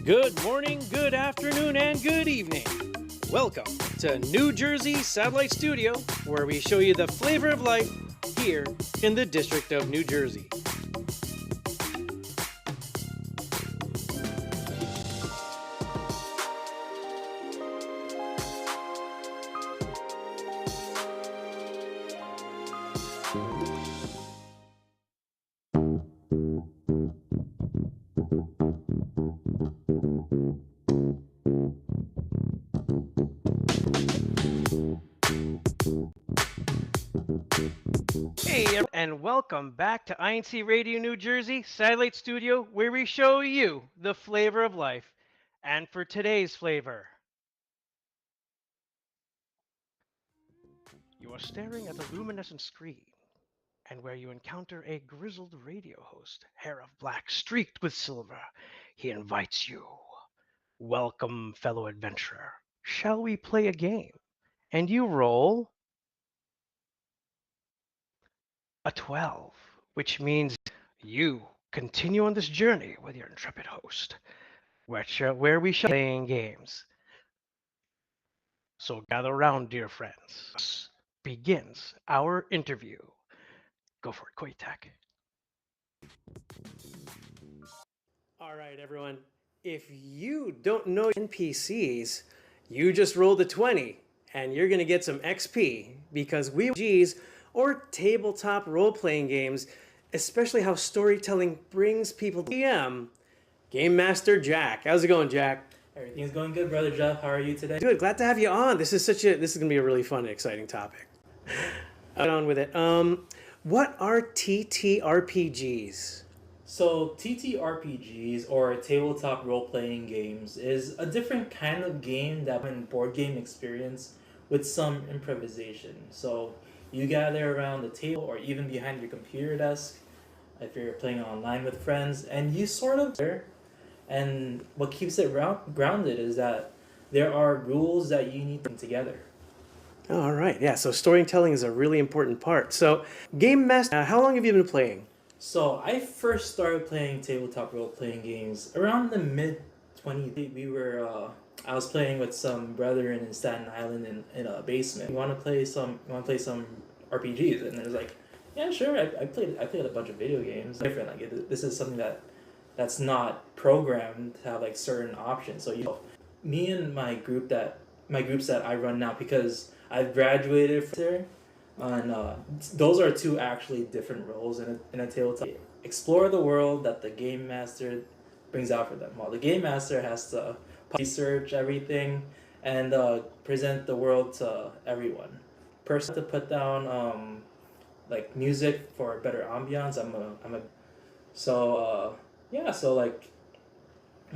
Good morning, good afternoon, and good evening. Welcome to New Jersey Satellite Studio, where we show you the flavor of life here in the District of New Jersey. Hey, and welcome back to INCRadio New Jersey Satellite Studio, where we show you the flavor of life. And for today's flavor, you are staring at a luminescent screen, and where you encounter a grizzled radio host, hair of black streaked with silver. He invites you. Welcome, fellow adventurer. Shall we play a game? And you roll a 12, which means you continue on this journey with your intrepid host, where we shall be playing games. So gather around, dear friends. Begins our interview. Go for it, Koitak. All right, everyone. If you don't know NPCs, you just rolled a 20, and you're going to get some XP because we G's or tabletop role-playing games, especially how storytelling brings people to GM, Game Master Jack. How's it going, Jack? Everything's going good, Brother Jeff. How are you today? Good. Glad to have you on. This is going to be a really fun and exciting topic. Get on with it. What are TTRPGs? So, TTRPGs, or tabletop role-playing games, is a different kind of game that in board game experience with some improvisation. So, you gather around the table or even behind your computer desk if you're playing online with friends, and you sort of and what keeps it grounded is that there are rules that you need to put together. All right. Yeah. So storytelling is a really important part. So Game Master, how long have you been playing? So I first started playing tabletop role-playing games around the mid-20s. I was playing with some brethren in Staten Island in a basement. You want to play some RPGs? And it was like, yeah, sure. I played a bunch of video games. Different. Like this is something that's not programmed to have like certain options. So me and my groups that I run now, because I've graduated from there, and those are two actually different roles in a tabletop. Explore the world that the game master brings out for them. Well, the game master has to research everything and present the world to everyone. Person to put down like music for better ambiance. So like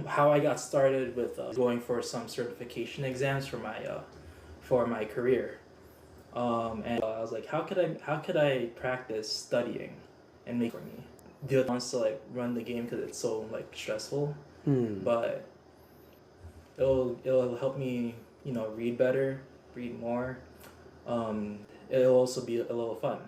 how I got started with going for some certification exams for my career. And I was like, how could I practice studying and make for me? The other wants to like run the game because it's so like stressful, but it'll help me read better, read more. It'll also be a little fun.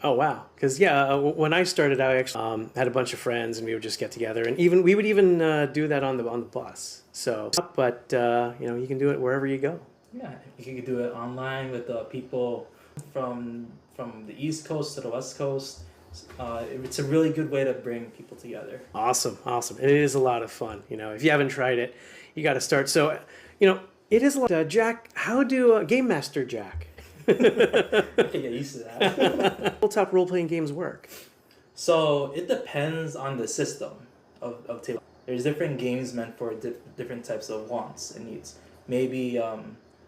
Oh wow! Because when I started, I actually had a bunch of friends, and we would just get together, and we would even do that on the bus. So, but you can do it wherever you go. Yeah, you can do it online with people from the East Coast to the West Coast. It's a really good way to bring people together. Awesome. It is a lot of fun. If you haven't tried it, you got to start. So, it is a lot. Jack, how do Game Master Jack? I can get used to that. Tabletop role-playing games work? So it depends on the system of table. There's different games meant for different types of wants and needs. Maybe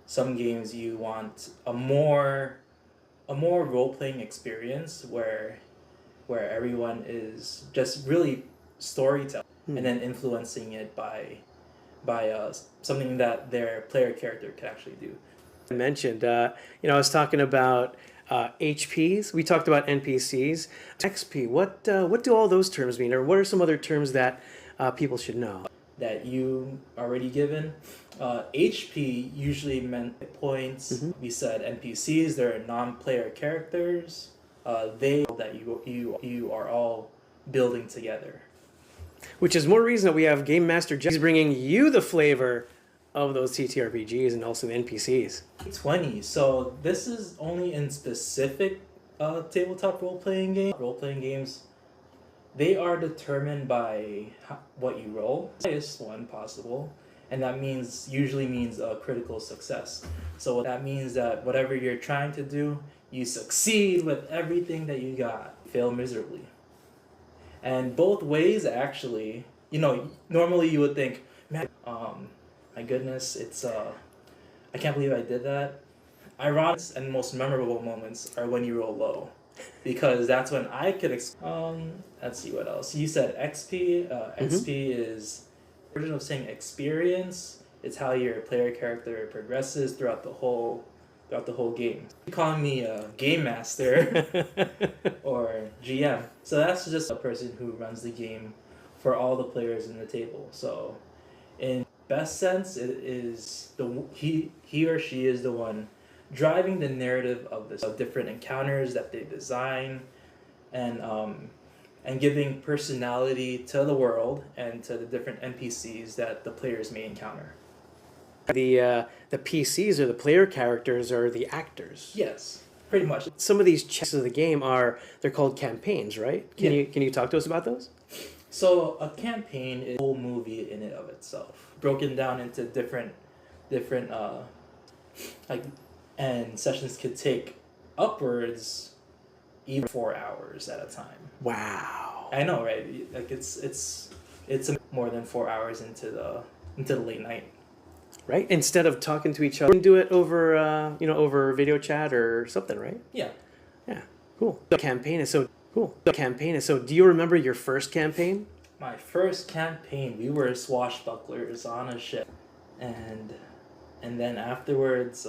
some games you want a more role-playing experience where everyone is just really storytelling and then influencing it by something that their player character could actually do. I mentioned, I was talking about HPs. We talked about NPCs. XP. What do all those terms mean, or what are some other terms that people should know? That you already given. HP usually meant points. Mm-hmm. We said NPCs. They're non-player characters. They that you are all building together. Which is more reason that we have Game Master Jack. He's bringing you the flavor of those TTRPGs and also the NPCs. 20. So this is only in specific tabletop role-playing games. They are determined by what you roll. Highest one possible. And that usually means a critical success. So that means that whatever you're trying to do, you succeed with everything that you got. Fail miserably. And both ways, actually, normally you would think, man, my goodness, I can't believe I did that. Ironic and most memorable moments are when you roll low, because that's when I could. Let's see what else. You said XP. XP is version of saying experience. It's how your player character progresses throughout the whole game. You're calling me a game master or GM. So that's just a person who runs the game for all the players in the table. So in best sense, it is he or she is the one driving the narrative of different encounters that they design, and giving personality to the world and to the different NPCs that the players may encounter. The PCs or the player characters are the actors. Yes, pretty much. Some of these chapters of the game they're called campaigns, right? Can you talk to us about those? So a campaign is a whole movie in and of itself, broken down into different and sessions could take upwards even 4 hours at a time. Wow. I know, right? Like it's more than 4 hours into the late night. Right? Instead of talking to each other, do it over over video chat or something, right? Yeah. Yeah. Cool. The campaign is so cool. Do you remember your first campaign? My first campaign, we were swashbucklers on a ship, and then afterwards,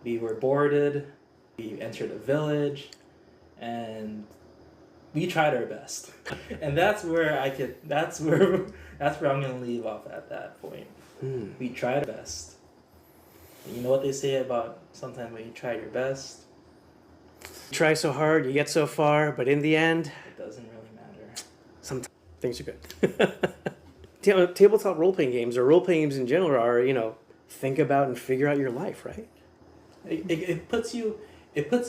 we were boarded. We entered a village, and we tried our best. And that's where I'm gonna leave off at that point. We tried our best. You know what they say about sometimes when you try your best? You try so hard, you get so far, but in the end, It doesn't really matter. sometimes things are good. Tabletop role-playing games or role-playing games in general are, think about and figure out your life, right? It puts your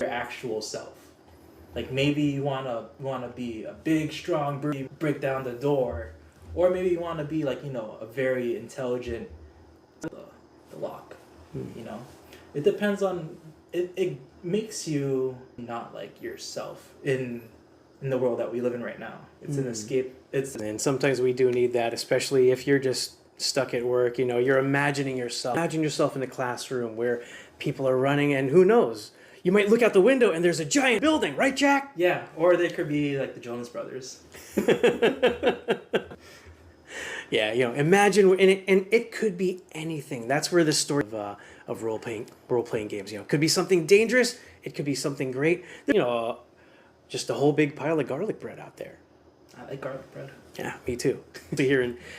actual self. Like maybe you wanna be a big, strong, break down the door, or maybe you wanna be like a very intelligent, the lock. It depends on it. It makes you not like yourself in the world that we live in right now. It's an escape. And sometimes we do need that, especially if you're just stuck at work. You're imagining yourself. Imagine yourself in a classroom where people are running, and who knows? You might look out the window and there's a giant building, right, Jack? Yeah, or they could be like the Jonas Brothers. Yeah, imagine, and it could be anything. That's where the story of role playing games. It could be something dangerous. It could be something great. Just a whole big pile of garlic bread out there. I like garlic bread. Yeah, me too.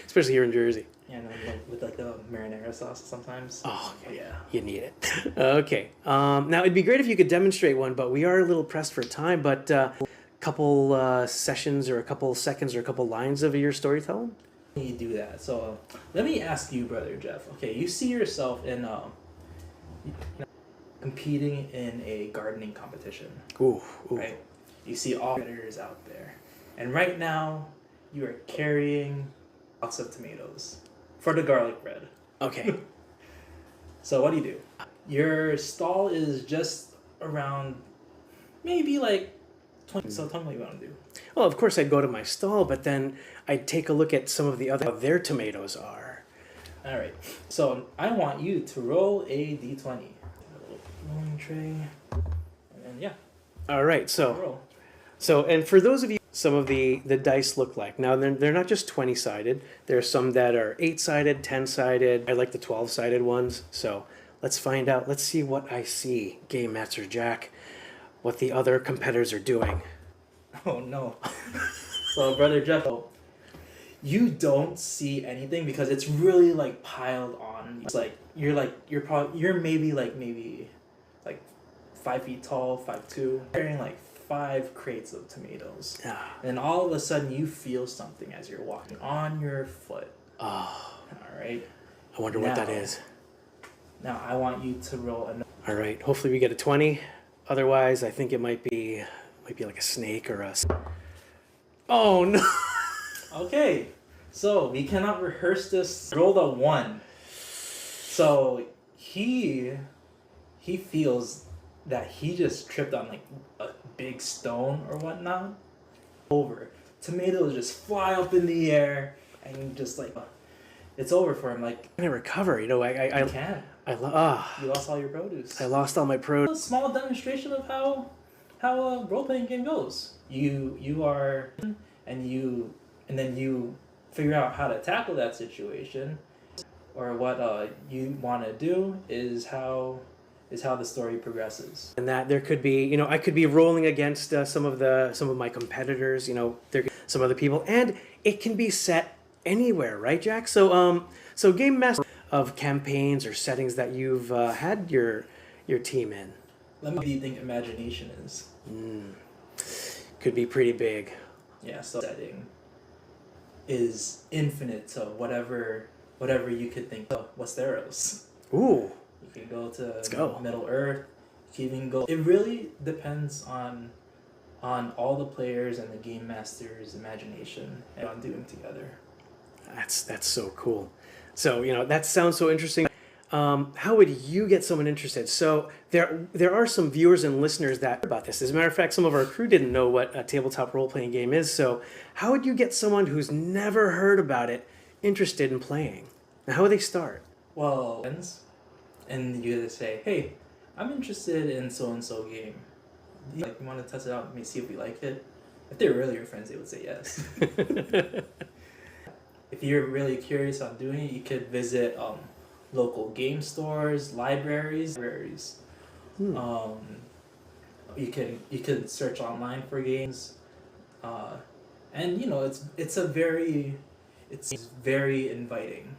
Especially here in Jersey. Yeah, with like the marinara sauce sometimes. Oh, yeah. You need it. Okay. Now, it'd be great if you could demonstrate one, but we are a little pressed for time. But a couple sessions or a couple seconds or a couple lines of your storytelling? You do that. So let me ask you, Brother Jeff. Okay, you see yourself in competing in a gardening competition. Ooh. Right? You see all competitors out there. And right now, you are carrying a box of tomatoes for the garlic bread. Okay. So what do? Your stall is just around maybe like 20. So tell me what you want to do. Well, of course I'd go to my stall, but then I'd take a look at some of the other how their tomatoes are. All right. So I want you to roll a d20. A little rolling tray. And yeah. All right. Roll. And for those of you, some of the dice look like. Now, they're not just 20-sided. There are some that are 8-sided, 10-sided. I like the 12-sided ones. So let's find out. Let's see what I see, Game Master Jack, what the other competitors are doing. Oh, no. So, Brother Jeff, you don't see anything because it's really, like, piled on. It's like, you're maybe 5 feet tall, 5'2", carrying, like, 5 crates of tomatoes. Ah. And all of a sudden you feel something as you're walking on your foot. Oh. All right. I wonder what that is. Now I want you to roll another. All right. Hopefully we get a 20. Otherwise, I think it might be like a snake or a. Oh no. Okay. So we cannot rehearse this. Roll a 1. So he feels that he just tripped on like a big stone or whatnot. Over. Tomatoes just fly up in the air and just like it's over for him. Like I can't recover. You know, I can't. You lost all your produce. I lost all my produce. A small demonstration of how a role playing game goes. You are and then you figure out how to tackle that situation, or what you want to do is how the story progresses. And that there could be, you know, I could be rolling against some of my competitors. You know, there some other people, and it can be set anywhere, right, Jack? So so game master of campaigns or settings that you've had your team in. What do you think imagination is? Could be pretty big. Yeah, so setting is infinite to whatever you could think of. Westeros. Ooh. You can go to Let's go. Middle Earth. You can even go. It really depends on all the players and the game master's imagination and on doing together. That's so cool. So, you know, that sounds so interesting. How would you get someone interested? So there are some viewers and listeners that about this. As a matter of fact, some of our crew didn't know what a tabletop role-playing game is. So how would you get someone who's never heard about it interested in playing? Now, how would they start? Well, and you just say, hey, I'm interested in so-and-so game. You want to test it out and see if we like it? If they're really your friends, they would say yes. If you're really curious on doing it, you could visit local game stores, libraries. You could search online for games, and you know it's very inviting.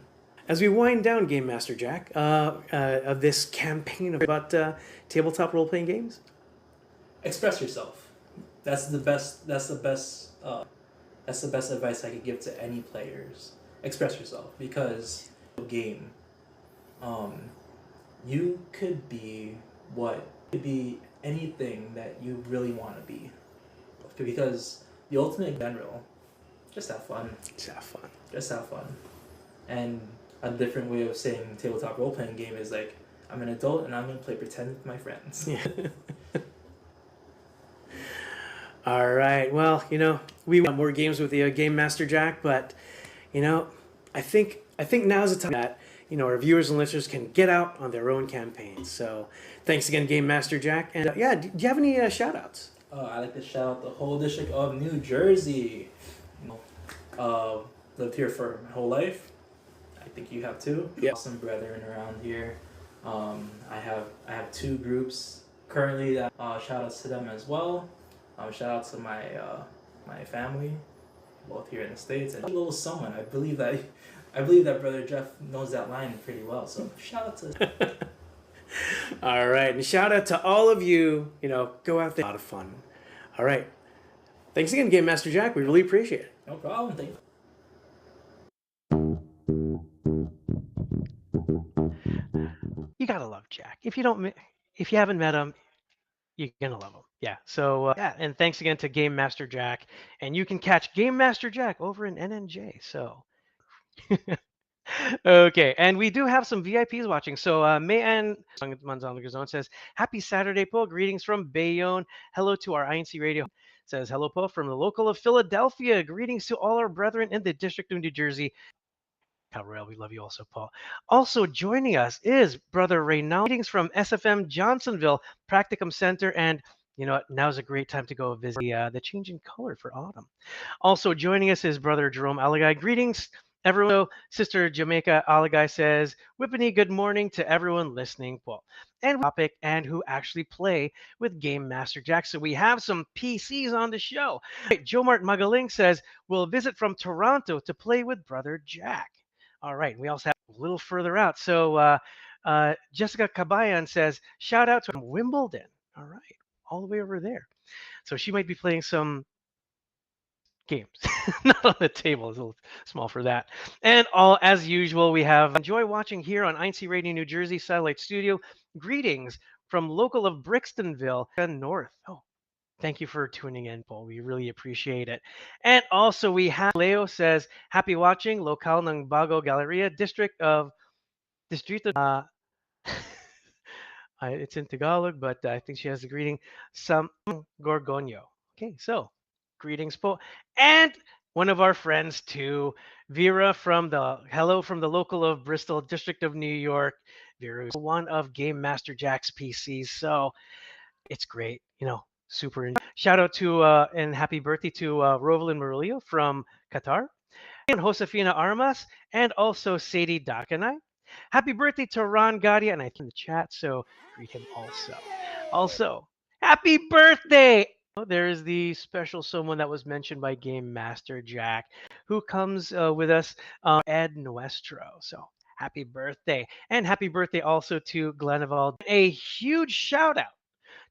As we wind down, Game Master Jack, of this campaign about tabletop role-playing games, express yourself. That's the best advice I could give to any players. Express yourself, because game, you could be anything that you really want to be, because the ultimate in general, just have fun. Just have fun. And a different way of saying tabletop role-playing game is like, I'm an adult and I'm going to play pretend with my friends. Yeah. All right. Well, you know, we want more games with the Game Master Jack, but you know, I think now's the time that, you know, our viewers and listeners can get out on their own campaigns. So, thanks again, Game Master Jack. And yeah, do you have any shout-outs? I'd like to shout out the whole district of New Jersey. Lived here for my whole life. I think you have too. Yeah. Awesome brethren around here. I have 2 groups currently that shout outs to them as well. Shout out to my family, both here in the States, and a little someone. I believe that Brother Jeff knows that line pretty well. So shout out to. All right, and shout out to all of you. You know, go out there, a lot of fun. All right, thanks again, Game Master Jack. We really appreciate it. No problem. Thank you. You gotta love Jack. If you haven't met him, you're gonna love him. Yeah. So yeah, and thanks again to Game Master Jack. And you can catch Game Master Jack over in NNJ. So. Okay, and we do have some VIPs watching. So Mayan Manzano says, "Happy Saturday, Po. Greetings from Bayonne. Hello to our INCRadio." Says, "Hello, Po, from the local of Philadelphia. Greetings to all our brethren in the District of New Jersey." Royal, we love you also, Paul. Also joining us is Brother Reynald. Greetings from SFM Johnsonville Practicum Center, and you know what? Now's a great time to go visit the changing color for autumn. Also joining us is Brother Jerome Alagai. Greetings, everyone. So, Sister Jamaica Alagai says, "Whippany, good morning to everyone listening." Paul, and topic and who actually play with Game Master Jack. So we have some PCs on the show. Joe Mart Magaling says, "We'll visit from Toronto to play with Brother Jack." All right. We also have a little further out. So Jessica Cabayan says, "Shout out to Wimbledon." All right. all the way over there. So she might be playing some games, not on the table. It's a little small for that. And all as usual, we have enjoy watching here on INCRadio New Jersey Satellite Studio. Greetings from local of Brixtonville and North. Oh, thank you for tuning in, Paul. We really appreciate it. And also we have Leo says, happy watching, local ng Bago Galleria, Distrito. It's in Tagalog, but I think she has a greeting. Some Gorgonio. Okay, so greetings, Po. And one of our friends too, Vera from the hello from the local of Bristol, District of New York. Vera is one of Game Master Jack's PCs, so it's great. Super. Shout out to and happy birthday to Rovelyn Murillo from Qatar, and Josefina Armas, and also Sadie Dakanai. Happy birthday to Ron Gadia, and I think in the chat, so greet him also. Also, happy birthday! There is the special someone that was mentioned by Game Master Jack, who comes with us, Ed Nuestro. So happy birthday. And happy birthday also to Glenneval. A huge shout out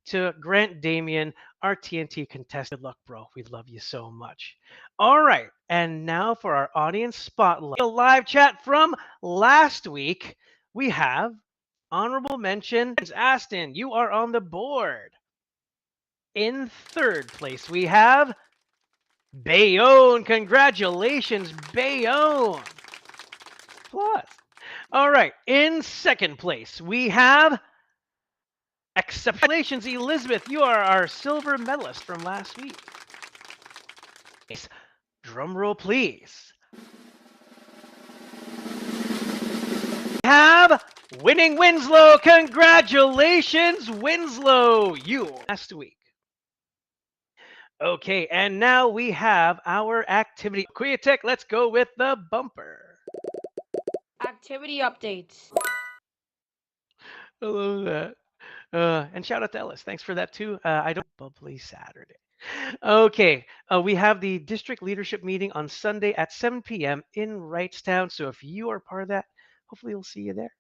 to Grant Damien, our TNT contestant. Good luck, bro. We love you so much. All right. And now for our audience spotlight. A live chat from last week. We have honorable mention. Aston, you are on the board. In third place, we have Bayonne. Congratulations, Bayonne. Plus. All right. In second place, we have Congratulations, Elizabeth. You are our silver medalist from last week. Drum roll, please. We have winning Winslow. Congratulations, Winslow. You last week. Okay, and now we have our activity. Quiatech, let's go with the bumper. Activity updates. I love that. And shout out to Ellis. Thanks for that too. I don't bubbly Saturday. Okay, we have the district leadership meeting on Sunday at 7 p.m. in Wrightstown. So if you are part of that, hopefully we'll see you there.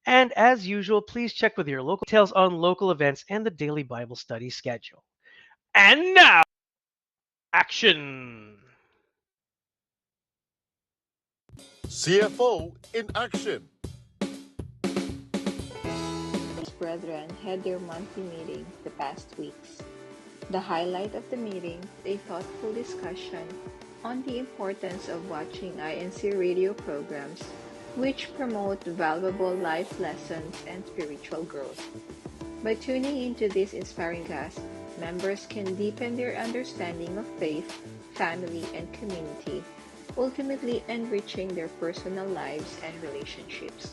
And as usual, please check with your local details on local events and the daily Bible study schedule. And now, action. CFO in action. Brethren had their monthly meeting the past weeks. The highlight of the meeting was a thoughtful discussion on the importance of watching INCRadio programs which promote valuable life lessons and spiritual growth. By tuning into this inspiring cast, members can deepen their understanding of faith, family, and community, ultimately enriching their personal lives and relationships.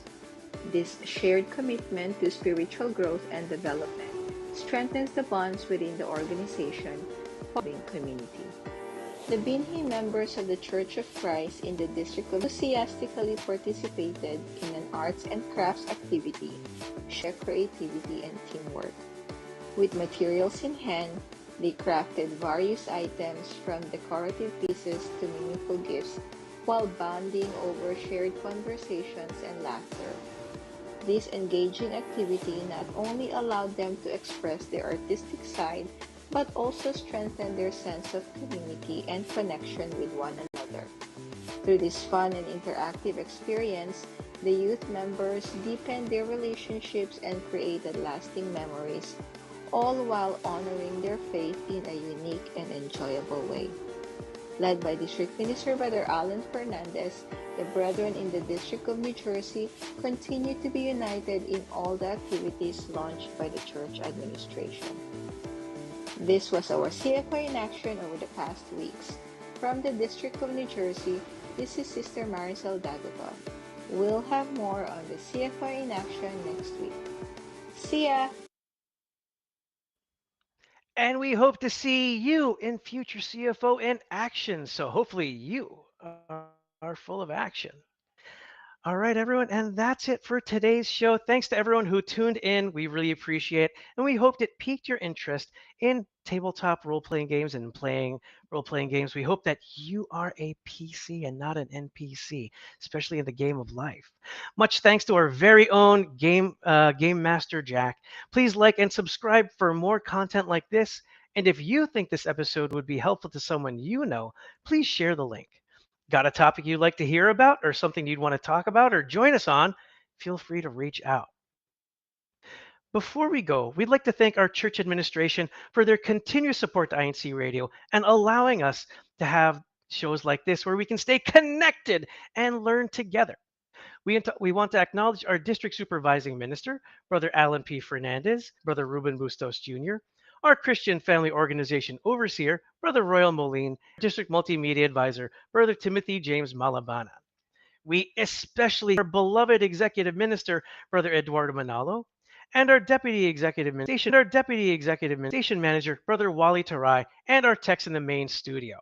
This shared commitment to spiritual growth and development strengthens the bonds within the organization and community. The Binhi members of the Church of Christ in the District enthusiastically participated in an arts and crafts activity, share creativity and teamwork. With materials in hand, they crafted various items from decorative pieces to meaningful gifts while bonding over shared conversations and laughter. This engaging activity not only allowed them to express their artistic side, but also strengthened their sense of community and connection with one another. Through this fun and interactive experience, the youth members deepened their relationships and created lasting memories, all while honoring their faith in a unique and enjoyable way. Led by District Minister Brother Alan Fernandez, the Brethren in the District of New Jersey continue to be united in all the activities launched by the church administration. This was our CFI in action over the past weeks. From the District of New Jersey, this is Sister Maricel Dagoba. We'll have more on the CFI in action next week. See ya! And we hope to see you in future CFO in action. So hopefully you are full of action. All right, everyone, and that's it for today's show. Thanks to everyone who tuned in. We really appreciate it, and we hoped it piqued your interest in tabletop role-playing games and playing role-playing games. We hope that you are a PC and not an NPC, especially in the game of life. Much thanks to our very own game master Jack. Please like and subscribe for more content like this. And if you think this episode would be helpful to someone you know, please share the link. Got a topic you'd like to hear about or something you'd want to talk about or join us on? Feel free to reach out. Before we go, we'd like to thank our church administration for their continued support to INC Radio and allowing us to have shows like this where we can stay connected and learn together. We want to acknowledge our district supervising minister, Brother Alan P. Fernandez, Brother Ruben Bustos Jr., our Christian Family Organization overseer, Brother Royal Moline, district multimedia advisor, Brother Timothy James Malabana. We especially our beloved executive minister, Brother Eduardo Manalo, and our deputy executive station manager, Brother Wally Tarai, and our techs in the main studio.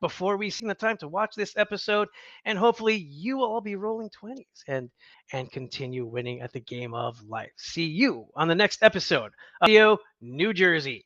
Before we see the time to watch this episode, and hopefully you will all be rolling 20s and continue winning at the game of life. See you on the next episode of Radio New Jersey.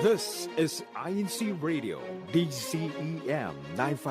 This is INC Radio, DCEM 95.